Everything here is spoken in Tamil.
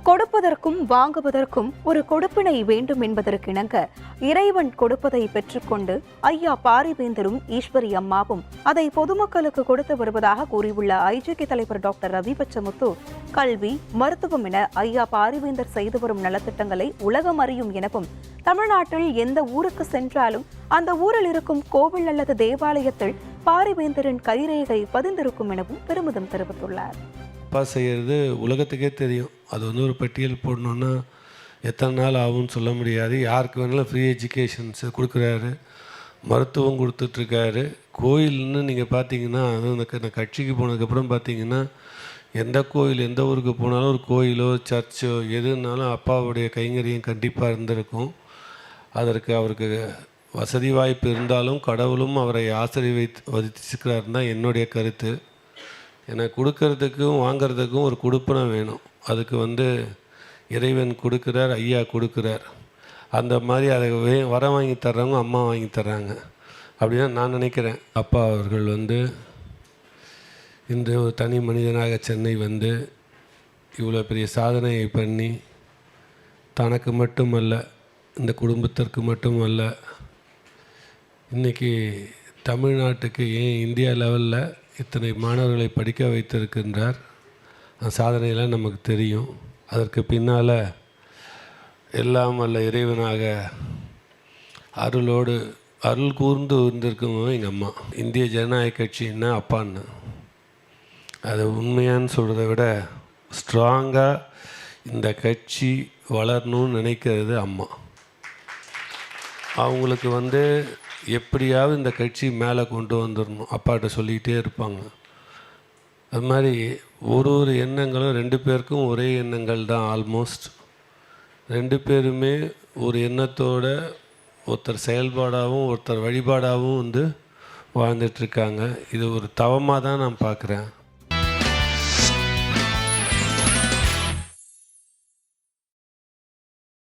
கொடுப்பதற்கும் வாங்குவதற்கும் ஒரு கொடுப்பினை வேண்டும் என்பதற்கிணங்க இறைவன் கொடுப்பதை பெற்றுக்கொண்டு ஐயா பாரிவேந்தரும் ஈஸ்வரி அம்மாவும் அதை பொதுமக்களுக்கு கொடுத்து வருவதாக கூறியுள்ள ஐஜேகே தலைவர் டாக்டர் ரவி பச்சமுத்து, கல்வி, மருத்துவம் என ஐயா பாரிவேந்தர் செய்து வரும் நலத்திட்டங்களை உலகம் அறியும் எனவும், தமிழ்நாட்டில் எந்த ஊருக்கு சென்றாலும் அந்த ஊரில் இருக்கும் கோவில் அல்லது தேவாலயத்தில் பாரிவேந்தரின் கைரேகை பதிந்திருக்கும் எனவும் பெருமிதம் தெரிவித்துள்ளார். அப்பா செய்கிறது உலகத்துக்கே தெரியும். அது ஒரு பட்டியல் போடணுன்னா எத்தனை நாள் ஆகும்னு சொல்ல முடியாது. யாருக்கு வேணாலும் ஃப்ரீ எஜுகேஷன்ஸ் கொடுக்குறாரு, மருத்துவம் கொடுத்துட்ருக்காரு. கோயில்னு நீங்கள் பார்த்தீங்கன்னா, அதுவும் இந்த கட்சிக்கு போனதுக்கப்புறம் பார்த்தீங்கன்னா, எந்த கோயில் எந்த ஊருக்கு போனாலும் ஒரு கோயிலோ சர்ச்சோ எதுனாலும் அப்பாவுடைய கைங்கரியம் கண்டிப்பாக இருந்திருக்கும். அதற்கு அவருக்கு வசதி வாய்ப்பு இருந்தாலும் கடவுளும் அவரை ஆசீர்வதிச்சிருக்கிறாருன்னு தான் என்னுடைய கருத்து. ஏன்னா கொடுக்கறதுக்கும் வாங்கிறதுக்கும் ஒரு கொடுப்பனை வேணும். அதுக்கு இறைவன் கொடுக்குறார், ஐயா கொடுக்குறார். அந்த மாதிரி அதை வர வாங்கி தர்றவங்க அம்மா வாங்கி தர்றாங்க அப்படின்னு நான் நினைக்கிறேன். அப்பா அவர்கள் இன்று ஒரு தனி மனிதனாக சென்னை இவ்வளோ பெரிய சாதனையை பண்ணி தனக்கு மட்டுமல்ல, இந்த குடும்பத்திற்கு மட்டுமல்ல, இன்றைக்கி தமிழ்நாட்டுக்கு ஏன் இந்தியா லெவலில் இத்தனை மாணவர்களை படிக்க வைத்திருக்கின்றார். அந்த சாதனையெல்லாம் நமக்கு தெரியும். அதற்கு பின்னால் எல்லாம் வல்ல இறைவனாக அருள் கூர்ந்து இருந்திருக்கவங்க எங்கள் அம்மா. இந்திய ஜனநாயக கட்சின்னா அப்பான்னு, அது உண்மையான்னு சொல்கிறத விட ஸ்ட்ராங்காக இந்த கட்சி வளரணும்னு நினைக்கிறது அம்மா. அவங்களுக்கு எப்படியாவது இந்த கட்சி மேலே கொண்டு வந்துடணும் அப்பாட்ட சொல்லிக்கிட்டே இருப்பாங்க. அது மாதிரி ஒரு எண்ணங்களும் 2 பேருக்கும் ஒரே எண்ணங்கள் தான். ஆல்மோஸ்ட் 2 பேருமே ஒரு எண்ணத்தோட ஒருத்தர் செயல்பாடாகவும் ஒருத்தர் வழிபாடாகவும் வாழ்ந்துட்டுருக்காங்க. இது ஒரு தவமாக தான் நான் பார்க்குறேன்.